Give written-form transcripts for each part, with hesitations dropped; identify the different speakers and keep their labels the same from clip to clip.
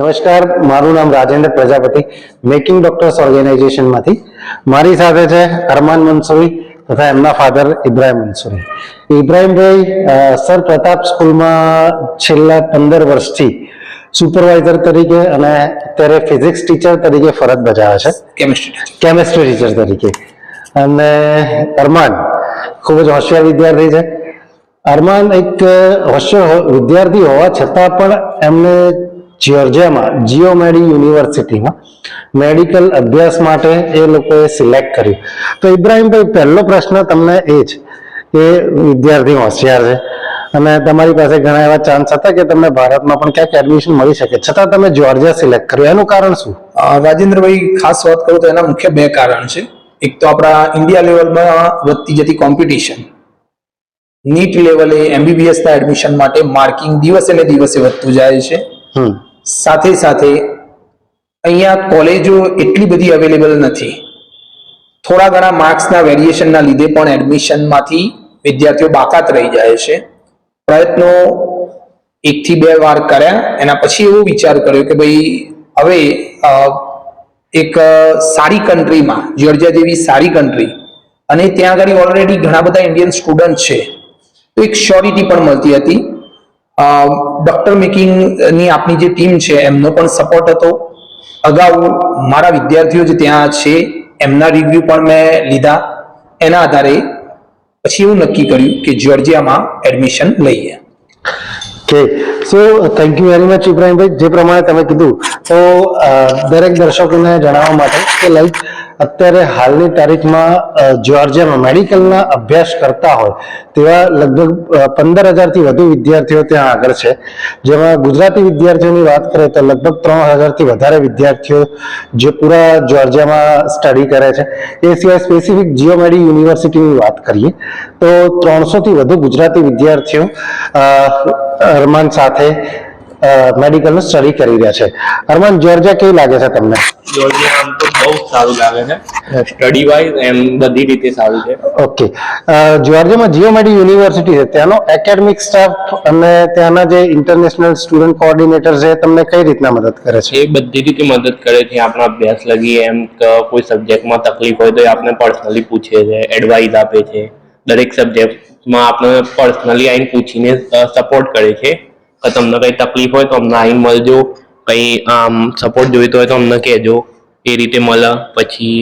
Speaker 1: નમસ્કાર, મારું નામ રાજેન્દ્ર પ્રજાપતિ, મેકિંગ ડોક્ટર્સ ઓર્ગેનાઇઝેશનમાંથી. મારી સાથે છે અરમાન મંસૂરી તથા એમના ફાધર ઇબ્રાહિમ મંસૂરી. ઇબ્રાહિમભાઈ સર પ્રતાપ સ્કૂલમાં છેલ્લા 15 વર્ષથી સુપરવાઇઝર તરીકે અને અત્યારે ફિઝિક્સ ટીચર તરીકે ફરજ બજાવે છે, કેમેસ્ટ્રી ટીચર તરીકે. અને અરમાન ખૂબ જ હોશિયાર વિદ્યાર્થી છે. અરમાન એક હોશિયાર વિદ્યાર્થી હોવા છતાં પણ એમને જ્યોર્જિયામાં જીઓમેડી યુનિવર્સિટીમાં મેડિકલ અભ્યાસ માટે એ લોકોએ સિલેક્ટ કર્યું. તો ઇબ્રાહિમભાઈ, પહેલો પ્રશ્ન તમને એ જ કે વિદ્યાર્થી હોશિયાર છે અને તમારી પાસે ઘણા એવા ચાન્સ હતા કે તમને ભારતમાં પણ ક્યાંક એડમિશન મળી શકે, છતાં તમે જ્યોર્જિયા સિલેક્ટ કર્યું, એનું કારણ શું?
Speaker 2: રાજેન્દ્રભાઈ, ખાસ વાત કરું તો એના મુખ્ય 2 કારણ છે. એક તો આપણા ઇન્ડિયા લેવલમાં વધતી જતી કોમ્પિટિશન, નીટ લેવલે MBBS ના એડમિશન માટે માર્કિંગ દિવસે ને દિવસે વધતું જાય છે. સાથે સાથે અહીંયા કોલેજો એટલી બધી અવેલેબલ નથી. થોડા ઘણા માર્ક્સના વેરિએશનના લીધે પણ એડમિશનમાંથી વિદ્યાર્થીઓ બાકાત રહી જાય છે. પ્રયત્નો 1 થી 2 વાર કર્યા, એના પછી એવો વિચાર કર્યો કે ભાઈ હવે એક સારી કન્ટ્રીમાં, જ્યોર્જિયા જેવી સારી કન્ટ્રી, અને ત્યાં આગળ ઓલરેડી ઘણા બધા ઇન્ડિયન સ્ટુડન્ટ છે, તો એક શ્યોરિટી પણ મળતી હતી. ડોક્ટર મેકિંગની આપણી જે ટીમ છે એમનો પણ સપોર્ટ હતો. અગાઉ મારા વિદ્યાર્થીઓ જે ત્યાં છે એમના રિવ્યુ પણ મેં લીધા. એના આધારે પછી એવું નક્કી કર્યું કે જ્યોર્જિયામાં એડમિશન લઈએ.
Speaker 1: Okay, so thank you very much ઇબ્રાહિમભાઈ. જે પ્રમાણે તમે કીધું, તો દરેક દર્શકોને જણાવવા માટે કે લાઈક અત્યારે હાલની તારીખમાં જ્યોર્જિયામાં મેડિકલના અભ્યાસ કરતા હોય તેવા લગભગ 15,000 થી વધુ વિદ્યાર્થીઓ ત્યાં આગળ છે. જેમાં ગુજરાતી વિદ્યાર્થીઓની વાત કરીએ તો લગભગ 3,000 થી વધારે વિદ્યાર્થીઓ જે પૂરા જ્યોર્જિયામાં સ્ટડી કરે છે. એ સિવાય સ્પેસિફિક જીઓમેડી યુનિવર્સિટીની વાત કરીએ તો 300 થી વધુ ગુજરાતી વિદ્યાર્થીઓ અરમાન સાથે મેડિકલનું સ્ટડી કરી રહ્યા છે. અરમાન, જ્યોર્જિયા કેવું લાગે છે તમને?
Speaker 3: જ્યોર્જિયા આમ તો બહુ સારું લાગે છે, સ્ટડી વાઇઝ એમ બધી રીતે સારું છે.
Speaker 1: ઓકે, જ્યોર્જિયામાં જીઓમેડી યુનિવર્સિટી છે, ત્યાંનો એકેડમિક સ્ટાફ અને ત્યાંના જે ઇન્ટરનેશનલ સ્ટુડન્ટ કોઓર્ડિનેટર છે તમને કઈ રીતના મદદ કરે છે?
Speaker 3: એ બધી રીતે મદદ કરે છે. આપણા અભ્યાસ લગી એમ કોઈ સબ્જેક્ટમાં તકલીફ હોય તો એ આપણે પર્સનલી પૂછે છે, એડવાઇસ આપે છે. દરેક સબ્જેક્ટમાં આપણે પર્સનલી આવીને પૂછીને સપોર્ટ કરે છે કે તમને કઈ તકલીફ હોય તો અમને આવીને મળજો, કઈ આમ સપોર્ટ જોઈતો હોય તો અમને કહેજો, એ રીતે મળે. પછી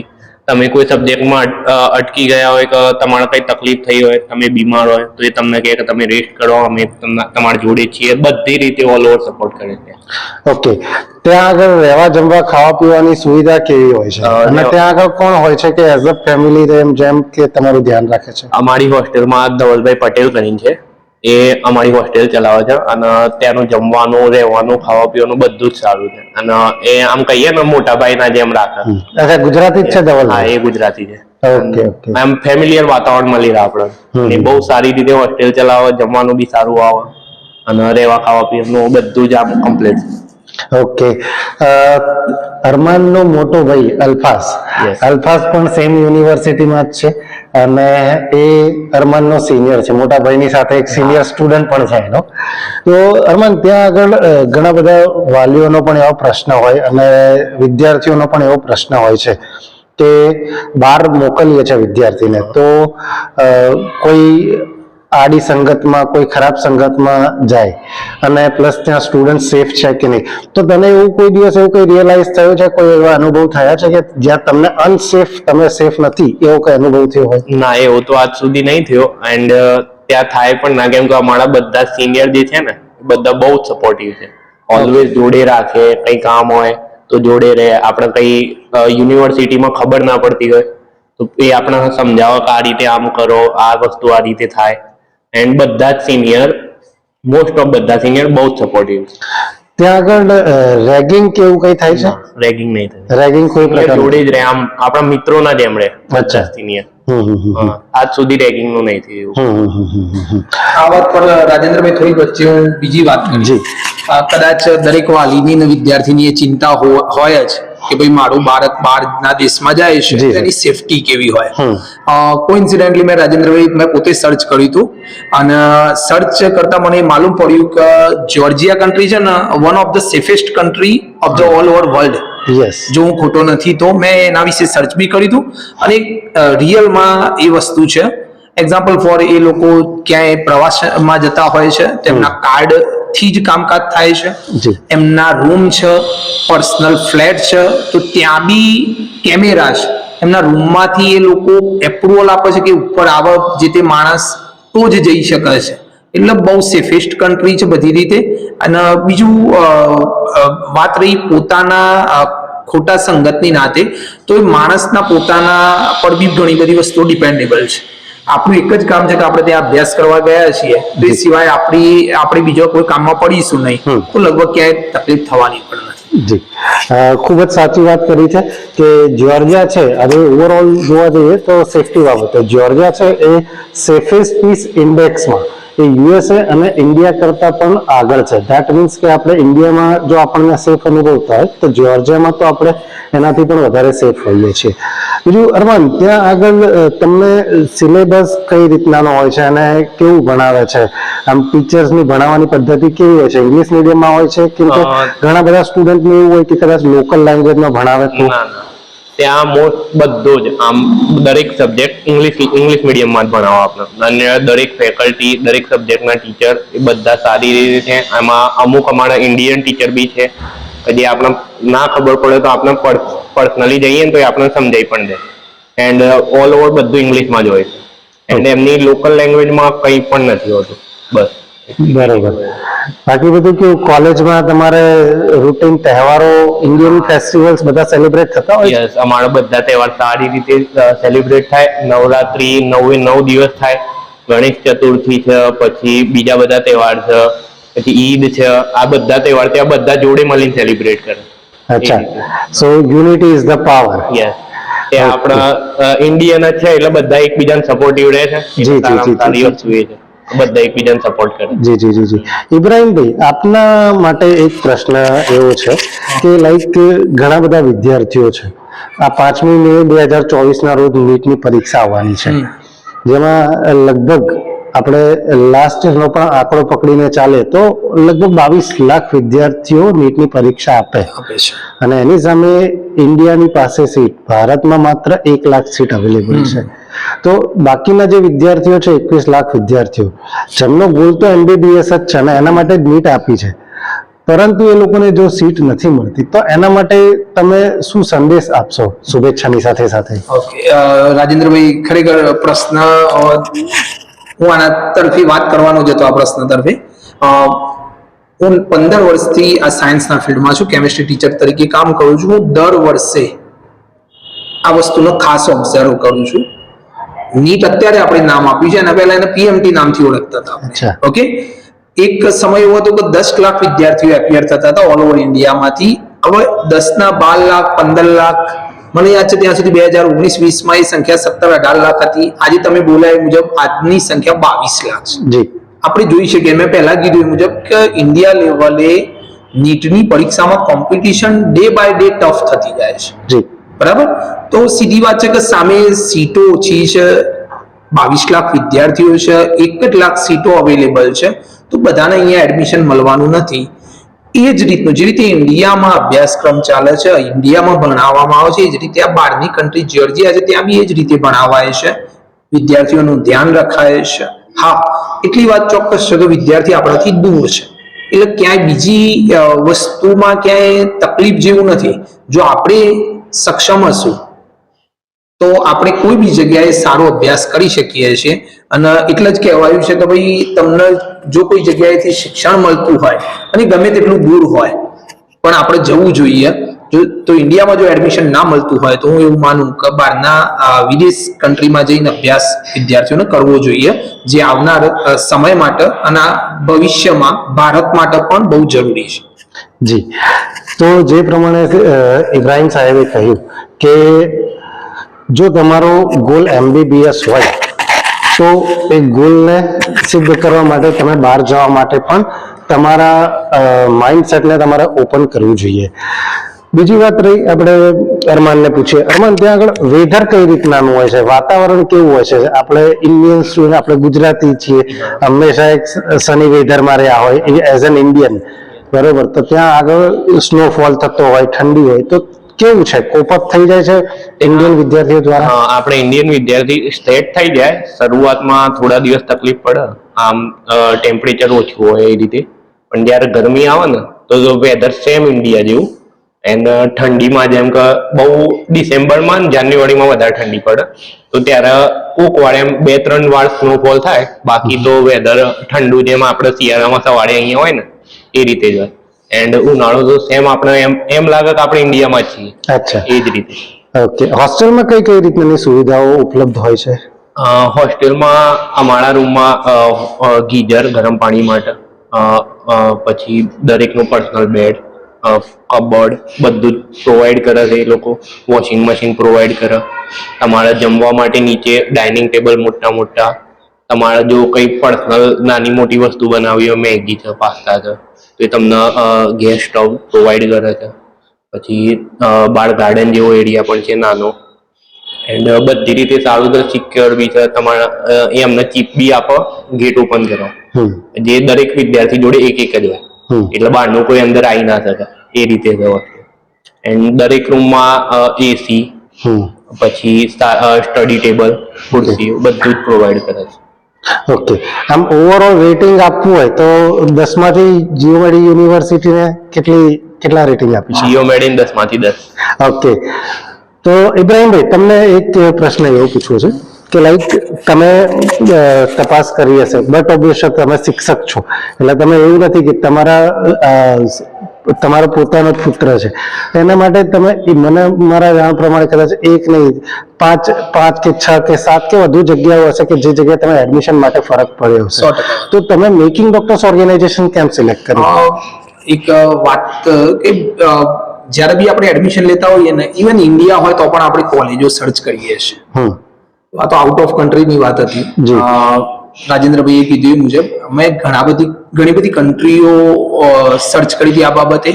Speaker 3: તમે કોઈ સબ્જેક્ટમાં અટકી ગયા હોય કે તમારે કઈ તકલીફ થઈ હોય, તમે બીમાર હોય તો એ તમને કહે કે તમે રેસ્ટ કરો, અમે તમારા જોડે છીએ. બધી રીતે ઓલ ઓવર સપોર્ટ કરે છે.
Speaker 1: ઓકે, ત્યાં આગળ રહેવા, જમવા, ખાવા પીવાની સુવિધા કેવી હોય છે અને ત્યાં આગળ કોણ હોય છે કે એઝ અ ફેમિલી જેમ કે તમારું ધ્યાન રાખે છે?
Speaker 3: અમારી હોસ્ટેલમાં ધવલભાઈ પટેલ કરીને છે, એ અમારી હોસ્ટેલ ચલાવે છે અને ત્યાંનું જમવાનું, રહેવાનું, ખાવા પીવાનું બધું જ સારું છે. અને એ આમ કહીએ ને મોટા ભાઈના જેમ રાખે.
Speaker 1: અચ્છા, ગુજરાતી જ છે ધવલ?
Speaker 3: હા, એ ગુજરાતી છે.
Speaker 1: ઓકે ઓકે,
Speaker 3: આમ ફેમિલિયર વાતાવરણ મળી રહે આપણે. એ બહુ સારી રીતે હોસ્ટેલ ચલાવે, જમવાનું બી સારું આવે અને રહેવા ખાવા પીવાનું બધું જ આમ કમ્પ્લીટ.
Speaker 1: ઓકે, અરમાનનો મોટો ભાઈ અલ્ફાસ પણ સેમ યુનિવર્સિટીમાં જ છે અને એ અરમાનનો સિનિયર છે. મોટા ભાઈની સાથે એક સિનિયર સ્ટુડન્ટ પણ છે એનો. તો અરમાન, ત્યાં આગળ ઘણા બધા વાલીઓનો પણ એવો પ્રશ્ન હોય અને વિદ્યાર્થીઓનો પણ એવો પ્રશ્ન હોય છે કે બહાર મોકલીએ છે વિદ્યાર્થીને તો કોઈ આડી સંગતમાં, કોઈ ખરાબ સંગતમાં જાય અને પ્લસ ત્યાં સ્ટુડન્ટ સેફ છે કે નહીં. તો તને એવું કોઈ દિવસ એવું કોઈ રિયલાઇઝ થયો છે, કોઈ એવા અનુભવ થયા છે કે જ્યાં તમને અનસેફ, તમે સેફ નથી એવો કોઈ અનુભવ થયો હોય?
Speaker 3: ના, એવો તો આજ સુધી નહીં થયો. એન્ડ ત્યાં થાય પણ ના, કેમ કે અમારા બધા સિનિયર જે છે ને બધા બહુ જ સપોર્ટિવ છે. ઓલવેઝ જોડે રાખે, કંઈ કામ હોય તો જોડે રહે. આપણે કઈ યુનિવર્સિટીમાં ખબર ના પડતી હોય તો એ આપણે સમજાવે કે આ રીતે આમ કરો, આ વસ્તુ આ રીતે થાય. એન્ડ બધા જ સિનિયર, મોસ્ટ ઓફ બધા સિનિયર બહુ જ સપોર્ટિવ છે.
Speaker 1: ત્યાં આગળ રેગિંગ કેવું કઈ થાય છે?
Speaker 3: રેગિંગ નહીં થાય.
Speaker 1: રેગિંગ કોઈ પ્રકાર
Speaker 3: જોડે જ રહે, આમ આપણા મિત્રોના જેમ રહે. અચ્છા, સિનિયર. આજ સુધી રેગિંગ નું નહીં થયું.
Speaker 2: આ વાત પર રાજેન્દ્રભાઈ થોડી વચ્ચે હું બીજી વાત કરી. કદાચ દરેક વાલીની ને વિદ્યાર્થીની એ ચિંતા હોય જ કે ભાઈ મારું બાળક બહારના દેશમાં જાય છે
Speaker 1: જી,
Speaker 2: તો એની સેફટી કેવી હોય.
Speaker 1: હમ.
Speaker 2: કોઇન્સિડન્ટલી મેં રાજેન્દ્રભાઈ મેં પોતે સર્ચ કર્યું હતું અને સર્ચ કરતા મને માલુમ પડ્યું કે જ્યોર્જિયા કન્ટ્રી છે ને one of the safest country of the all over world.
Speaker 1: Yes,
Speaker 2: જો હું ખોટો નથી તો મેં એના વિશે સર્ચ બી કર્યું હતું અને રિયલમાં એ વસ્તુ છે. એક્ઝામ્પલ ફોર એ લોકો ક્યાંય પ્રવાસમાં જતા હોય છે તેમના કાર્ડ થી જ કામકાજ થાય છે.
Speaker 1: જી.
Speaker 2: એમના રૂમ છે, પર્સનલ ફ્લેટ છે, તો ત્યાં બી કેમેરા છે. એમના રૂમમાંથી એ લોકો એપ્રુવલ આપે છે કે ઉપર આવે જે તે માણસ તો જ જઈ શકે છે. એટલે બહુ સેફેસ્ટ કન્ટ્રી છે બધી રીતે. અને બીજું વાત રહી પોતાના ખોટા સંગતની નાતે, તો એ માણસના પોતાના પર બી ઘણી બધી વસ્તુઓ ડિપેન્ડેબલ છે. આપણું એક જ કામ છે કે આપણે ત્યાં અભ્યાસ કરવા ગયા છીએ તો એ સિવાય આપણે બીજા કોઈ કામમાં પડીશું નહીં તો લગભગ ક્યાંય તકલીફ થવાની પણ નથી.
Speaker 1: જી, ખૂબ જ સાચી વાત કરી છે કે જ્યોર્જિયા છે, હવે ઓવરઓલ જોવા જઈએ તો સેફટી બાબતે જ્યોર્જિયા છે એ સેફેસ્ટ પીસ ઇન્ડેક્સમાં એ યુએસએ અને ઇન્ડિયા કરતા પણ આગળ છે. ધેટ મીન્સ કે આપણે ઇન્ડિયામાં જો આપણને સેફ અનુભવતા હોય તો જ્યોર્જિયામાં તો આપણે એનાથી પણ વધારે સેફ હોઈએ છીએ. બીજું અરમાન, ત્યાં આગળ તમને સિલેબસ કઈ રીતનાનો હોય છે અને કેવું ભણાવે છે? આમ ટીચર્સની ભણાવવાની પદ્ધતિ કેવી હોય છે? ઇંગ્લિશ મીડિયમમાં હોય છે કેમ કે ઘણા બધા સ્ટુડન્ટને એવું હોય કે કદાચ લોકલ લેંગ્વેજમાં ભણાવે તો?
Speaker 3: ના ના, ત્યાં મોસ્ટ બધો જ આમ દરેક સબ્જેક્ટ ઇંગ્લિશ મીડિયમમાં જ ભણાવો આપણે, અને દરેક ફેકલ્ટી દરેક સબ્જેક્ટના ટીચર એ બધા સારી રીતે છે. એમાં અમુક અમારા ઇન્ડિયન ટીચર બી છે જે આપણે ના ખબર પડે તો આપણે પર્સનલી જઈએ ને તો એ આપણે સમજાઈ પણ દે. એન્ડ ઓલ ઓવર બધું ઇંગ્લિશમાં જ હોય છે. એન્ડ એમની લોકલ લેંગ્વેજમાં કંઈ પણ નથી હોતું. બસ.
Speaker 1: બરોબર. બાકી બધું કેવું, કોલેજમાં તમારે રૂટીન તહેવારો, ઇન્ડિયન ફેસ્ટિવલ્સ બધા સેલિબ્રેટ થતા હોય?
Speaker 3: યસ, અમારા બધા તહેવાર સારી રીતે સેલિબ્રેટ થાય. નવરાત્રી 9 દિવસ થાય. ગણેશ ચતુર્થી છે, પછી બીજા બધા તહેવાર છે, પછી ઈદ છે. આ બધા તહેવાર ત્યાં બધા જોડે મળીને સેલિબ્રેટ કરે.
Speaker 1: અચ્છા, so unity is the power.
Speaker 3: Yes, એ આપણા ઇન્ડિયન જ છે એટલે બધા એકબીજાને સપોર્ટિવ રહે છે.
Speaker 1: જી, જી, જી,
Speaker 3: સારી
Speaker 1: જી.
Speaker 3: વસ્તુ એ છે બધા એકબીજાને સપોર્ટ કરે.
Speaker 1: જી જી જી જી. ઇબ્રાહીમભાઈ, આપના માટે એક પ્રશ્ન એવો છે કે લાઈક ઘણા બધા વિદ્યાર્થીઓ છે, આ 5મી મે 2024 રોજ નીટની પરીક્ષા આવવાની છે, જેમાં લગભગ આપણે લાસ્ટ યરનો પણ આંકડો પકડીને ચાલે તો લગભગ 22 લાખ વિદ્યાર્થીઓ નીટની પરીક્ષા આપે અને એની સામે ઇન્ડિયાની પાસે સીટ, ભારતમાં માત્ર 1 લાખ સીટ અવેલેબલ છે. તો બાકીના જે વિદ્યાર્થીઓ છે 21 લાખ વિદ્યાર્થીઓ, જેમનો ગોલ તો MBBS જ છે અને એના માટે જ નીટ આપી છે, પરંતુ એ લોકોને જો સીટ નથી મળતી તો એના માટે તમે શું સંદેશ આપશો શુભેચ્છાની સાથે સાથે?
Speaker 2: ઓકે, રાજેન્દ્રભાઈ, ખરેખર પ્રશ્ન હું આના તરફી વાત કરવાનો જ હતો. આ પ્રશ્ન તરફે હું 15 વર્ષથી આ સાયન્સના ફિલ્ડમાં છું, કેમિસ્ટ્રી ટીચર તરીકે કામ કરું છું. હું દર વર્ષે આ વસ્તુનો ખાસ ઓબ્ઝર્વ કરું છું. નીટ અત્યારે આપણે નામ આપ્યું છે, એના પહેલા એને PMT નામથી ઓળખતા હતા. ઓકે, એક સમય એવો હતો કે 10 લાખ વિદ્યાર્થીઓ એપિયર થતા હતા ઓલ ઓવર ઇન્ડિયામાંથી. હવે 10 ના 12 લાખ 15 લાખ, મને યાદ છે ત્યાં સુધી 2019-20માં એ સંખ્યા 17-18 લાખ હતી. આજે તમે બોલાય મુજબ આજની સંખ્યા 22 લાખ છે.
Speaker 1: જી,
Speaker 2: આપણે જોઈ શકીએ, મેં પહેલા કીધું એ મુજબ કે ઇન્ડિયા લેવલે નીટની પરીક્ષામાં competition day by day tough થતી જાય છે.
Speaker 1: જી,
Speaker 2: બરાબર. તો સીધી વાત છે કે સામે સીટો ઓછી છે, 22 લાખ વિદ્યાર્થીઓ છે, 1 જ લાખ સીટો અવેલેબલ છે, તો બધાને અહીંયા એડમિશન મળવાનું નથી. એ જ રીતનું જે રીતે ઇન્ડિયામાં અભ્યાસક્રમ ચાલે છે, ઇન્ડિયામાં ભણાવવામાં આવે છે, એ જ રીતે આ બહારની કન્ટ્રી જ્યોર્જિયા છે ત્યાં બી એ જ રીતે ભણાવાય છે, વિદ્યાર્થીઓનું ધ્યાન રખાય છે. હા, એટલી વાત ચોક્કસ છે કે વિદ્યાર્થી આપણાથી દૂર છે, એટલે ક્યાંય બીજી વસ્તુમાં ક્યાંય તકલીફ જેવું નથી. જો આપણે સક્ષમ હશું તો આપણે કોઈ બી જગ્યાએ સારો અભ્યાસ કરી શકીએ છીએ. અને એટલે જ કહેવાયું છે કે ભાઈ તમને જો કોઈ જગ્યાએથી શિક્ષણ મળતું હોય અને ગમે તેટલું દૂર હોય પણ આપણે જવું જોઈએ. તો ઇન્ડિયામાં જો એડમિશન ના મળતું હોય તો હું એવું માનું કે બહારના વિદેશ કન્ટ્રીમાં જઈને અભ્યાસ વિદ્યાર્થીઓને કરવો જોઈએ, જે આવનાર સમય માટે અને ભવિષ્યમાં ભારત માટે પણ બહુ જરૂરી છે.
Speaker 1: જી, તો જે પ્રમાણે ઇબ્રાહીમ સાહેબે કહ્યું કે જો તમારો ગોલ MBBS હોય તો એ ગોલને સિદ્ધ કરવા માટે તમે બહાર જવા માટે પણ તમારા માઇન્ડસેટને તમારે ઓપન કરવું જોઈએ. બીજી વાત રહી, આપણે અરમાનને પૂછીએ. અરમાન, ત્યાં આગળ વેધર કઈ રીતનાનું હોય છે, વાતાવરણ કેવું હોય છે? આપણે ઇન્ડિયન સ્ટુડન્ટ, આપણે ગુજરાતી છીએ, હંમેશા એક સની વેધરમાં રહ્યા હોય એઝ એન ઇન્ડિયન, બરોબર? તો ત્યાં આગળ સ્નોફોલ થતો હોય, ઠંડી હોય, તો કેવું છે? કોપઅપ થઈ જાય છે ઇન્ડિયન વિદ્યાર્થીઓ દ્વારા?
Speaker 3: આપણે ઇન્ડિયન વિદ્યાર્થી સ્ટેટ થઈ જાય. શરૂઆતમાં થોડા દિવસ તકલીફ પડે, આમ ટેમ્પરેચર ઓછું હોય એ રીતે, પણ જ્યારે ગરમી આવે ને તો વેધર સેમ ઇન્ડિયા જેવું. એન્ડ ઠંડીમાં જેમ કે બહુ ડિસેમ્બરમાં ને જાન્યુઆરીમાં વધારે ઠંડી પડે, તો ત્યારે કોક વાર એમ 2-3 વાર સ્નોફોલ થાય. બાકી તો વેધર ઠંડુ જેમ આપણે શિયાળામાં સવારે અહીંયા હોય ને એ રીતે જ હોય. એન્ડ ઉનાળો તો સેમ આપણે એમ લાગે કે આપણે ઇન્ડિયામાં જ છીએ.
Speaker 1: અચ્છા,
Speaker 3: એ જ રીતે.
Speaker 1: ઓકે. હોસ્ટેલમાં કઈ કઈ રીતની સુવિધાઓ ઉપલબ્ધ હોય છે?
Speaker 3: હોસ્ટેલમાં અમારા રૂમમાં ગીઝર ગરમ પાણી માટે, પછી દરેકનું પર્સનલ બેડ, કબોર્ડ બધું જ પ્રોવાઈડ કરે છે એ લોકો. વોશિંગ મશીન પ્રોવાઈડ કરે. તમારા જમવા માટે નીચે ડાઇનિંગ ટેબલ મોટા, તમારે જો કંઈ પર્સનલ નાની મોટી વસ્તુ બનાવવી હોય, મેગી છે, પાસ્તા છે, તો એ તમને ગેસ સ્ટવ પ્રોવાઈડ કરે છે. પછી બહાર ગાર્ડન જેવો એરિયા પણ છે નાનો. એન્ડ બધી રીતે સારું છે, સિક્યોર બી છે. તમારા એમને ચીપ બી આપો ગેટ ઓપન કરો, જે દરેક વિદ્યાર્થી જોડે એક જ હોય, એટલે બહારનું કોઈ અંદર આવી ના શકે એ રીતે છે. એન્ડ દરેક રૂમમાં એસી, પછી સ્ટડી ટેબલ, ખુરશીઓ બધું જ પ્રોવાઈડ કરે છે.
Speaker 1: ઓકે. આમ ઓવરઓલ રેટિંગ આપવું હોય તો 10 માંથી જીઓમેડી યુનિવર્સિટીને કેટલા રેટિંગ આપી છે?
Speaker 3: જીઓમેડી 10 માંથી 10.
Speaker 1: ઓકે. તો ઇબ્રાહીમભાઈ, તમને એક પ્રશ્ન એવો પૂછવો છે કે લાઈક તમે તપાસ કરી હશે, બટ ઓબ્વિયસ તમે શિક્ષક છો, એટલે તમે એવું નથી કે તમારો પોતાનો જ પુત્ર છે, એના માટે તમે મને મારા જાણ પ્રમાણે કદાચ એક નહીં 5 કે 6 કે 7 કે વધુ જગ્યાઓ હશે કે જે જગ્યાએ તમે એડમિશન માટે ફરક પડ્યો હશે.
Speaker 2: 100%.
Speaker 1: તો તમે મેકિંગ ડોક્ટર્સ ઓર્ગેનાઇઝેશન કેમ સિલેક્ટ કર્યું?
Speaker 2: એક વાત કે જ્યારે બી આપણે એડમિશન લેતા હોઈએ ને, ઇવન ઇન્ડિયા હોય તો પણ આપણે કોલેજો સર્ચ કરીએ છીએ. આ તો આઉટ ઓફ કન્ટ્રીની વાત હતી. રાજેન્દ્રભાઈએ કીધું એ મુજબ અમે ઘણી બધી કન્ટ્રીઓ સર્ચ કરી હતી આ બાબતે.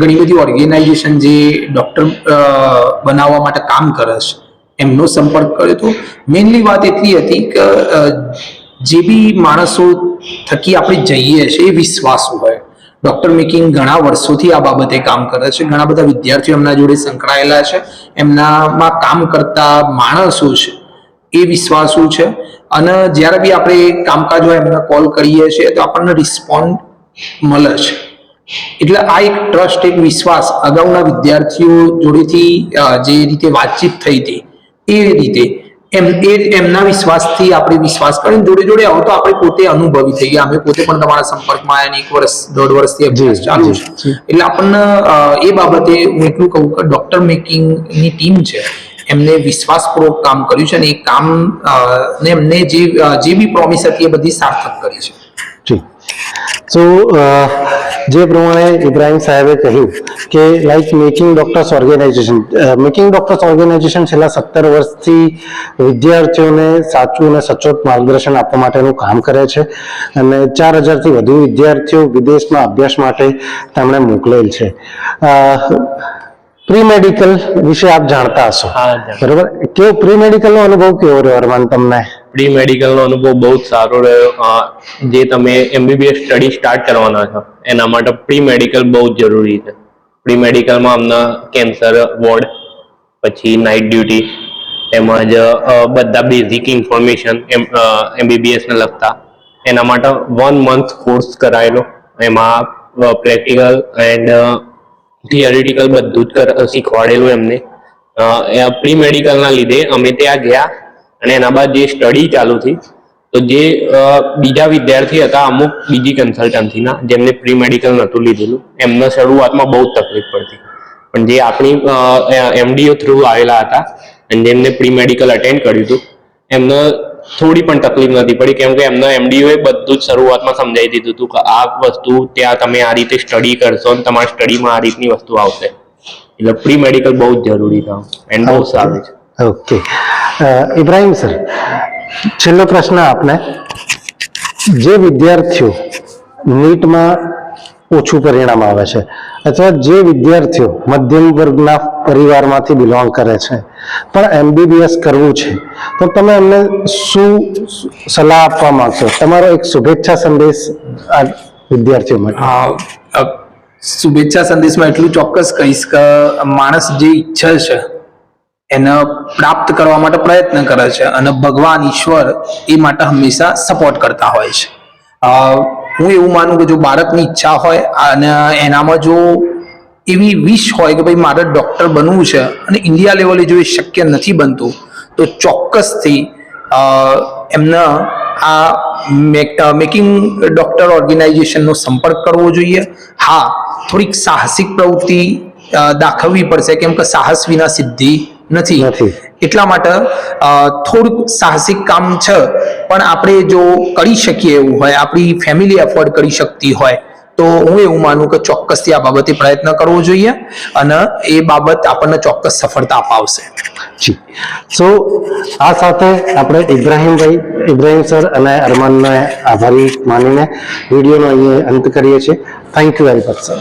Speaker 2: ઘણી બધી ઓર્ગેનાઇઝેશન જે ડોક્ટર બનાવવા માટે કામ કરે છે એમનો સંપર્ક કર્યો હતો. મેઇનલી વાત એટલી હતી કે જે બી માણસો થકી આપણે જઈએ છીએ એ વિશ્વાસુ હોય. ડોક્ટર મેકિંગ ઘણા વર્ષોથી આ બાબતે કામ કરે છે. ઘણા બધા વિદ્યાર્થીઓ એમના જોડે સંકળાયેલા છે. એમનામાં કામ કરતા માણસો છે એ વિશ્વાસુ છે. અને જ્યારે બી આપણે કામકાજ હોય એમને કોલ કરીએ છીએ તો આપણને રિસ્પોન્ડ મળે છે. એટલે આ એક ટ્રસ્ટ, એક વિશ્વાસ અગાઉના વિદ્યાર્થીઓ જોડેથી જે રીતે વાતચીત થઈ હતી એ રીતે એમના વિશ્વાસથી આપણે વિશ્વાસ કરીને જોડે આવો તો આપણે પોતે અનુભવી થઈ ગયા. અમે પોતે પણ તમારા સંપર્કમાં આવ્યા 1 વર્ષ 1.5 વર્ષથી અભ્યાસ ચાલુ છે. એટલે આપણને એ બાબતે હું એટલું કહું કે ડોક્ટર મેકિંગની ટીમ છે એમને વિશ્વાસપૂર્વક કામ કર્યું છે અને એ કામ ને એમને જે બી પ્રોમિસ હતી એ બધી સાર્થક કરી છે.
Speaker 1: જી. સો જે પ્રમાણે ઇબ્રાહીમ સાહેબે કહ્યું કે લાઈક મેકિંગ ડોક્ટર્સ ઓર્ગેનાઇઝેશન છેલ્લા 17 વર્ષથી વિદ્યાર્થીઓને સાચું અને સચોટ માર્ગદર્શન આપવા માટેનું કામ કરે છે અને 4000 થી વધુ વિદ્યાર્થીઓ વિદેશમાં અભ્યાસ માટે તેમણે મોકલેલ છે. પ્રી મેડિકલ વિશે આપ જાણતા હશો, બરોબર? કેવો પ્રી મેડિકલ નો અનુભવ કેવો રહ્યો અરમાન તમને?
Speaker 3: પ્રી મેડિકલ નો અનુભવ બહુ જ સારો રહ્યો. જે તમે MBBS સ્ટડી સ્ટાર્ટ કરવાના છો એના માટે પ્રી મેડિકલ બહુ જ જરૂરી છે. પ્રી મેડિકલમાં અમને કેન્સર વોર્ડ, પછી નાઇટ ડ્યુટી, તેમજ બધા બેઝિક ઇન્ફોર્મેશન MBBS ને લગતા એના માટે 1 month કોર્સ કરાયેલો. એમાં પ્રેક્ટિકલ એન્ડ થિયરિટિકલ બધું જ શીખવાડેલું એમને. પ્રી મેડિકલના લીધે અમે ત્યાં ગયા અને એના બાદ જે સ્ટડી ચાલુ થઈ તો જે બીજા વિદ્યાર્થી હતા અમુક બીજી કન્સલ્ટન્સીના જેમને પ્રી મેડિકલ નહોતું લીધેલું એમને શરૂઆતમાં બહુ તકલીફ પડતી, પણ જે આપણી MDO થ્રુ આવેલા હતા અને જેમને પ્રી મેડિકલ અટેન્ડ કર્યું હતું એમને થોડી પણ તકલીફ નથી પડી, કેમ કે એમના MDO એ બધું જ શરૂઆતમાં સમજાવી દીધું હતું કે આ વસ્તુ ત્યાં તમે આ રીતે સ્ટડી કરશો અને તમારા સ્ટડીમાં આ રીતની વસ્તુ આવશે. એટલે પ્રી મેડિકલ બહુ જ જરૂરી છે એન્ડ બહુ સારું છે.
Speaker 1: ઓકે. ઇબ્રાહીમ સર, છેલ્લો પ્રશ્ન આપને. જે વિદ્યાર્થીઓ નીટમાં ઓછું પરિણામ આવે છે અથવા જે વિદ્યાર્થીઓ મધ્યમ વર્ગના પરિવારમાંથી બિલોંગ કરે છે પણ MBBS કરવું છે, તો તમે એમને શું સલાહ આપવા માંગશો? તમારો એક શુભેચ્છા સંદેશ આ વિદ્યાર્થીઓ માટે.
Speaker 2: શુભેચ્છા સંદેશમાં એટલું ચોક્કસ કહીશ કે માણસ જે ઈચ્છે છે એને પ્રાપ્ત કરવા માટે પ્રયત્ન કરે છે અને ભગવાન ઈશ્વર એ માટે હંમેશા સપોર્ટ કરતા હોય છે. હું એવું માનું કે જો બાળકની ઈચ્છા હોય અને એનામાં જો એવી વિશ હોય કે ભાઈ મારે ડૉક્ટર બનવું છે અને ઇન્ડિયા લેવલે જો એ શક્ય નથી બનતું, તો ચોક્કસથી એમને આ મેકિંગ ડૉક્ટર ઓર્ગેનાઇઝેશનનો સંપર્ક કરવો જોઈએ. હા, થોડીક સાહસિક પ્રવૃત્તિ દાખવવી પડશે, કેમ કે સાહસ વિના સિદ્ધિ નથી. એટલા માટે થોડુંક સાહસિક કામ છે, પણ આપણે જો કરી શકીએ એવું હોય, આપણી ફેમિલી એફોર્ડ કરી શકતી હોય, તો હું એવું માનું કે ચોક્કસથી આ બાબતે પ્રયત્ન કરવો જોઈએ અને એ બાબત આપણને ચોક્કસ સફળતા અપાવશે.
Speaker 1: જી. સો આ સાથે આપણે ઇબ્રાહિમ સર અને અરમાનને આભારી માનીને વિડીયોનો અહીંયા અંત કરીએ છીએ. Thank you very much sir.